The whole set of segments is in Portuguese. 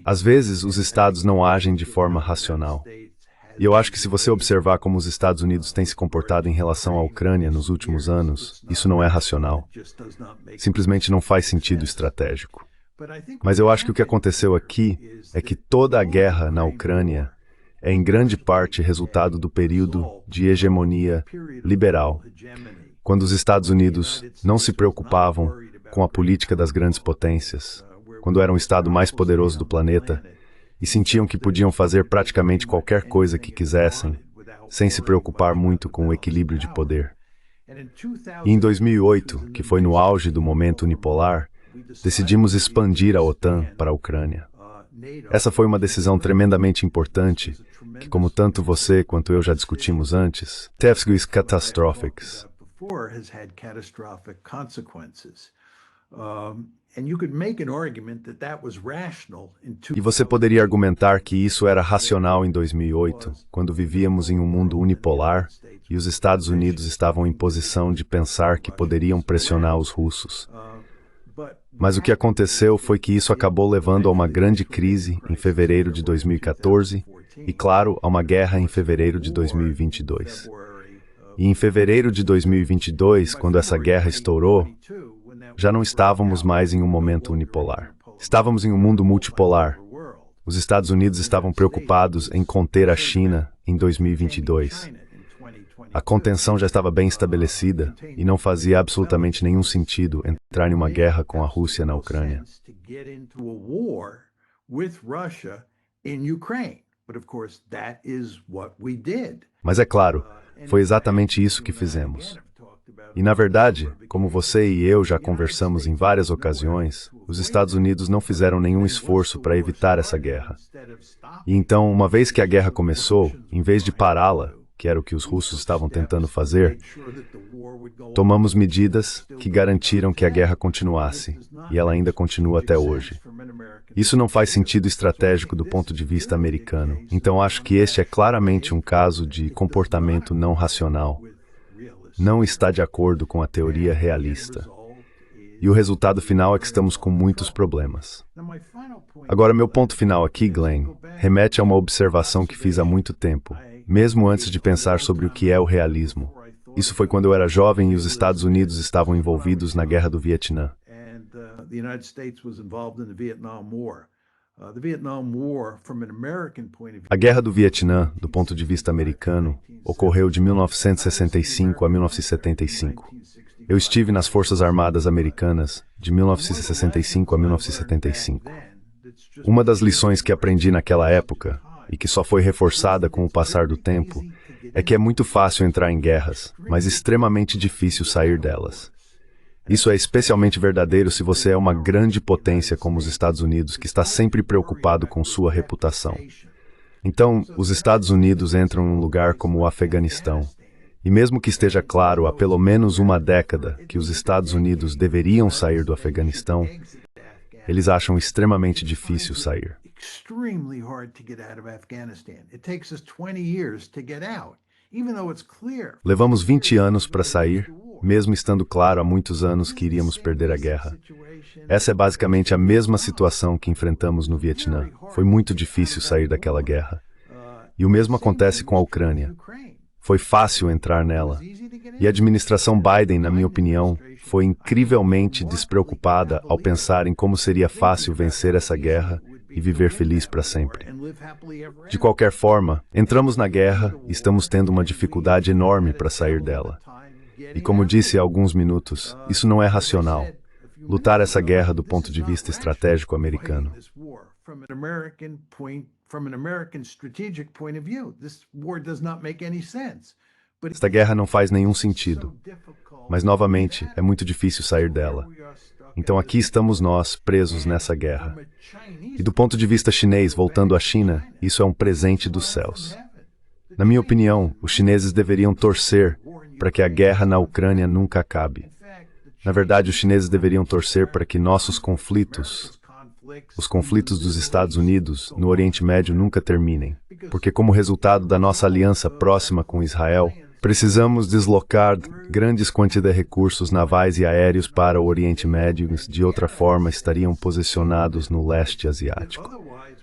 Às vezes, os estados não agem de forma racional. E eu acho que se você observar como os Estados Unidos têm se comportado em relação à Ucrânia nos últimos anos, isso não é racional. Simplesmente não faz sentido estratégico. Mas eu acho que o que aconteceu aqui é que toda a guerra na Ucrânia é em grande parte resultado do período de hegemonia liberal, quando os Estados Unidos não se preocupavam com a política das grandes potências, quando era o estado mais poderoso do planeta, e sentiam que podiam fazer praticamente qualquer coisa que quisessem, sem se preocupar muito com o equilíbrio de poder. E em 2008, que foi no auge do momento unipolar, decidimos expandir a OTAN para a Ucrânia. Essa foi uma decisão tremendamente importante, que como tanto você quanto eu já discutimos antes, teve catastróficas. E você poderia argumentar que isso era racional em 2008, quando vivíamos em um mundo unipolar e os Estados Unidos estavam em posição de pensar que poderiam pressionar os russos. Mas o que aconteceu foi que isso acabou levando a uma grande crise em fevereiro de 2014 e, claro, a uma guerra em fevereiro de 2022. E em fevereiro de 2022, quando essa guerra estourou, já não estávamos mais em um momento unipolar. Estávamos em um mundo multipolar. Os Estados Unidos estavam preocupados em conter a China em 2022. A contenção já estava bem estabelecida e não fazia absolutamente nenhum sentido entrar em uma guerra com a Rússia na Ucrânia. Mas é claro, foi exatamente isso que fizemos. E, na verdade, como você e eu já conversamos em várias ocasiões, os Estados Unidos não fizeram nenhum esforço para evitar essa guerra. E então, uma vez que a guerra começou, em vez de pará-la, que era o que os russos estavam tentando fazer, tomamos medidas que garantiram que a guerra continuasse, e ela ainda continua até hoje. Isso não faz sentido estratégico do ponto de vista americano, então acho que este é claramente um caso de comportamento não racional. Não está de acordo com a teoria realista. E o resultado final é que estamos com muitos problemas. Agora, meu ponto final aqui, Glenn, remete a uma observação que fiz há muito tempo, mesmo antes de pensar sobre o que é o realismo. Isso foi quando eu era jovem e os Estados Unidos estavam envolvidos na Guerra do Vietnã. A Guerra do Vietnã, do ponto de vista americano, ocorreu de 1965 a 1975. Eu estive nas Forças Armadas Americanas de 1965 a 1975. Uma das lições que aprendi naquela época, e que só foi reforçada com o passar do tempo, é que é muito fácil entrar em guerras, mas extremamente difícil sair delas. Isso é especialmente verdadeiro se você é uma grande potência como os Estados Unidos, que está sempre preocupado com sua reputação. Então, os Estados Unidos entram num lugar como o Afeganistão, e mesmo que esteja claro há pelo menos uma década que os Estados Unidos deveriam sair do Afeganistão, eles acham extremamente difícil sair. Levamos 20 anos para sair, mesmo estando claro há muitos anos que iríamos perder a guerra. Essa é basicamente a mesma situação que enfrentamos no Vietnã. Foi muito difícil sair daquela guerra. E o mesmo acontece com a Ucrânia. Foi fácil entrar nela. E a administração Biden, na minha opinião, foi incrivelmente despreocupada ao pensar em como seria fácil vencer essa guerra e viver feliz para sempre. De qualquer forma, entramos na guerra e estamos tendo uma dificuldade enorme para sair dela. E como disse há alguns minutos, isso não é racional. Lutar essa guerra do ponto de vista estratégico americano. Esta guerra não faz nenhum sentido. Mas, novamente, é muito difícil sair dela. Então aqui estamos nós, presos nessa guerra. E do ponto de vista chinês, voltando à China, isso é um presente dos céus. Na minha opinião, os chineses deveriam torcer para que a guerra na Ucrânia nunca acabe. Na verdade, os chineses deveriam torcer para que nossos conflitos, os conflitos dos Estados Unidos no Oriente Médio nunca terminem. Porque como resultado da nossa aliança próxima com Israel, Precisamos deslocar grandes quantidades de recursos navais e aéreos para o Oriente Médio, de outra forma estariam posicionados no leste asiático.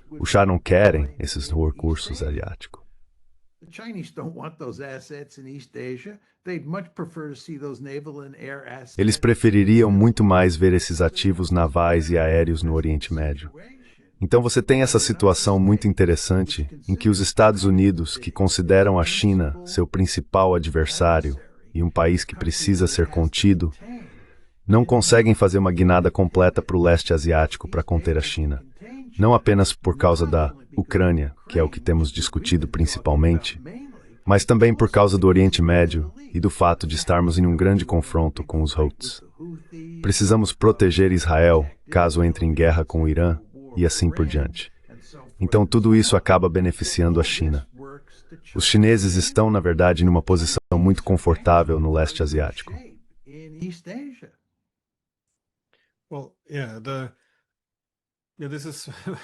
Os Chá não querem esses recursos asiáticos. Eles prefeririam muito mais ver esses ativos navais e aéreos no Oriente Médio. Então você tem essa situação muito interessante em que os Estados Unidos, que consideram a China seu principal adversário e um país que precisa ser contido, não conseguem fazer uma guinada completa para o leste asiático para conter a China. Não apenas por causa da Ucrânia, que é o que temos discutido principalmente, mas também por causa do Oriente Médio e do fato de estarmos em um grande confronto com os Houthis. Precisamos proteger Israel caso entre em guerra com o Irã e assim por diante. Então tudo isso acaba beneficiando a China. Os chineses estão, na verdade, numa posição muito confortável no leste asiático.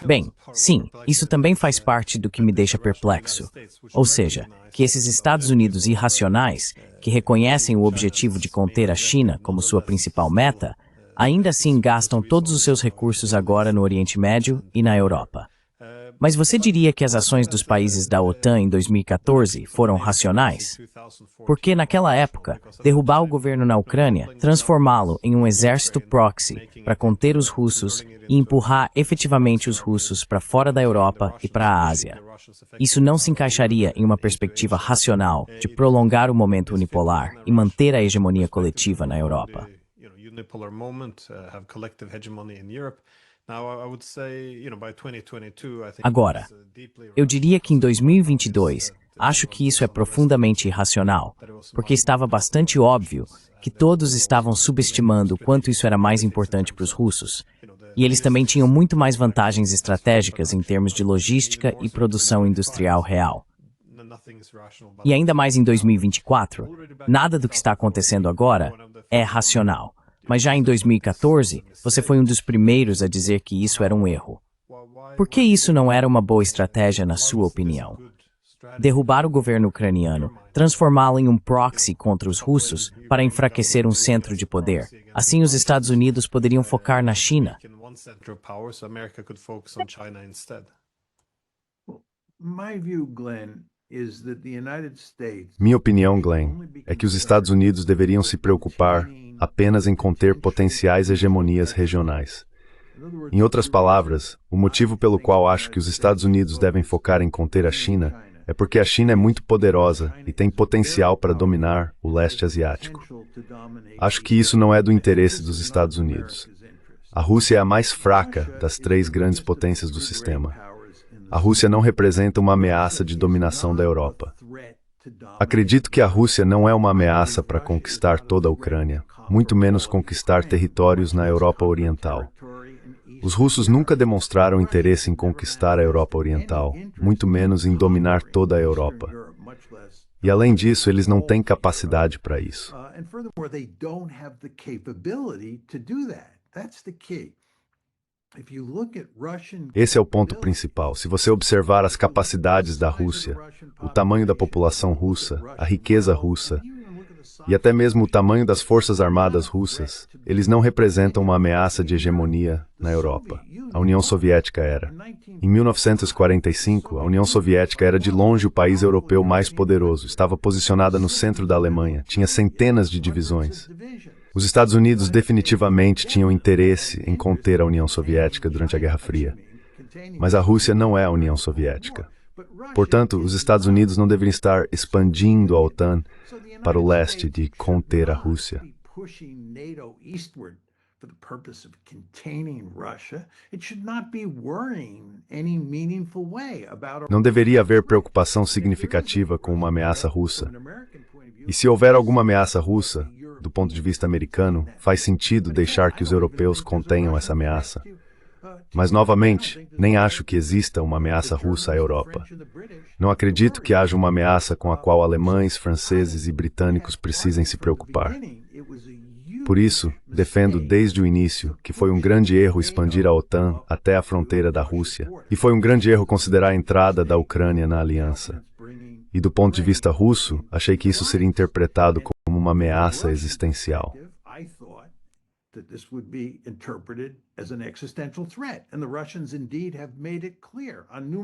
Bem, sim, isso também faz parte do que me deixa perplexo. Ou seja, que esses Estados Unidos irracionais, que reconhecem o objetivo de conter a China como sua principal meta, ainda assim gastam todos os seus recursos agora no Oriente Médio e na Europa. Mas você diria que as ações dos países da OTAN em 2014 foram racionais? Porque, naquela época, derrubar o governo na Ucrânia, transformá-lo em um exército proxy para conter os russos e empurrar efetivamente os russos para fora da Europa e para a Ásia. Isso não se encaixaria em uma perspectiva racional de prolongar o momento unipolar e manter a hegemonia coletiva na Europa. Agora, eu diria que em 2022, acho que isso é profundamente irracional, porque estava bastante óbvio que todos estavam subestimando o quanto isso era mais importante para os russos, e eles também tinham muito mais vantagens estratégicas em termos de logística e produção industrial real. E ainda mais em 2024, nada do que está acontecendo agora é racional. Mas já em 2014, você foi um dos primeiros a dizer que isso era um erro. Por que isso não era uma boa estratégia, na sua opinião? Derrubar o governo ucraniano, transformá-lo em um proxy contra os russos para enfraquecer um centro de poder. Assim, os Estados Unidos poderiam focar na China. Minha opinião, Glenn, é que os Estados Unidos deveriam se preocupar apenas em conter potenciais hegemonias regionais. Em outras palavras, o motivo pelo qual acho que os Estados Unidos devem focar em conter a China é porque a China é muito poderosa e tem potencial para dominar o leste asiático. Acho que isso não é do interesse dos Estados Unidos. A Rússia é a mais fraca das três grandes potências do sistema. A Rússia não representa uma ameaça de dominação da Europa. Acredito que a Rússia não é uma ameaça para conquistar toda a Ucrânia, muito menos conquistar territórios na Europa Oriental. Os russos nunca demonstraram interesse em conquistar a Europa Oriental, muito menos em dominar toda a Europa. E além disso, eles não têm capacidade para isso. Esse é o ponto principal. Se você observar as capacidades da Rússia, o tamanho da população russa, a riqueza russa, e até mesmo o tamanho das forças armadas russas, eles não representam uma ameaça de hegemonia na Europa. A União Soviética era. Em 1945, a União Soviética era de longe o país europeu mais poderoso, estava posicionada no centro da Alemanha, tinha centenas de divisões. Os Estados Unidos definitivamente tinham interesse em conter a União Soviética durante a Guerra Fria. Mas a Rússia não é a União Soviética. Portanto, os Estados Unidos não deveriam estar expandindo a OTAN para o leste de conter a Rússia. Não deveria haver preocupação significativa com uma ameaça russa. E se houver alguma ameaça russa, do ponto de vista americano, faz sentido deixar que os europeus contenham essa ameaça. Mas, novamente, nem acho que exista uma ameaça russa à Europa. Não acredito que haja uma ameaça com a qual alemães, franceses e britânicos precisem se preocupar. Por isso, defendo desde o início que foi um grande erro expandir a OTAN até a fronteira da Rússia, e foi um grande erro considerar a entrada da Ucrânia na aliança. E do ponto de vista russo, achei que isso seria interpretado como uma ameaça existencial.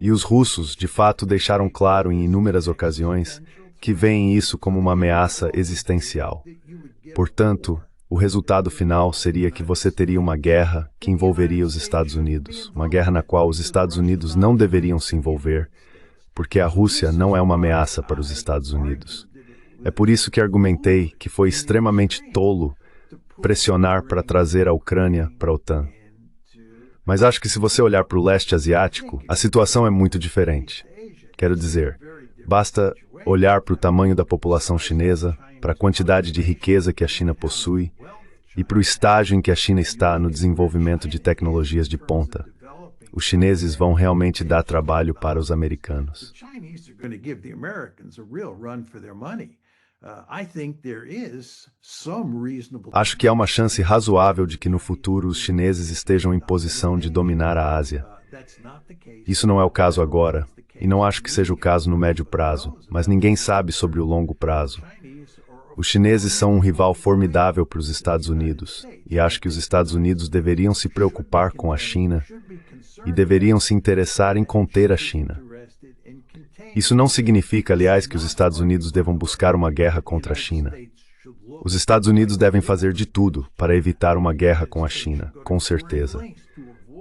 E os russos, de fato, deixaram claro em inúmeras ocasiões que veem isso como uma ameaça existencial. Portanto, o resultado final seria que você teria uma guerra que envolveria os Estados Unidos, uma guerra na qual os Estados Unidos não deveriam se envolver, porque a Rússia não é uma ameaça para os Estados Unidos. É por isso que argumentei que foi extremamente tolo pressionar para trazer a Ucrânia para a OTAN. Mas acho que se você olhar para o leste asiático, a situação é muito diferente. Quero dizer, basta olhar para o tamanho da população chinesa, para a quantidade de riqueza que a China possui e para o estágio em que a China está no desenvolvimento de tecnologias de ponta. Os chineses vão realmente dar trabalho para os americanos. Acho que há uma chance razoável de que no futuro os chineses estejam em posição de dominar a Ásia. Isso não é o caso agora, e não acho que seja o caso no médio prazo, mas ninguém sabe sobre o longo prazo. Os chineses são um rival formidável para os Estados Unidos, e acho que os Estados Unidos deveriam se preocupar com a China e deveriam se interessar em conter a China. Isso não significa, aliás, que os Estados Unidos devam buscar uma guerra contra a China. Os Estados Unidos devem fazer de tudo para evitar uma guerra com a China, com certeza.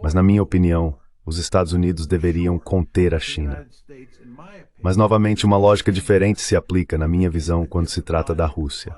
Mas, na minha opinião, os Estados Unidos deveriam conter a China. Mas, novamente, uma lógica diferente se aplica, na minha visão, quando se trata da Rússia.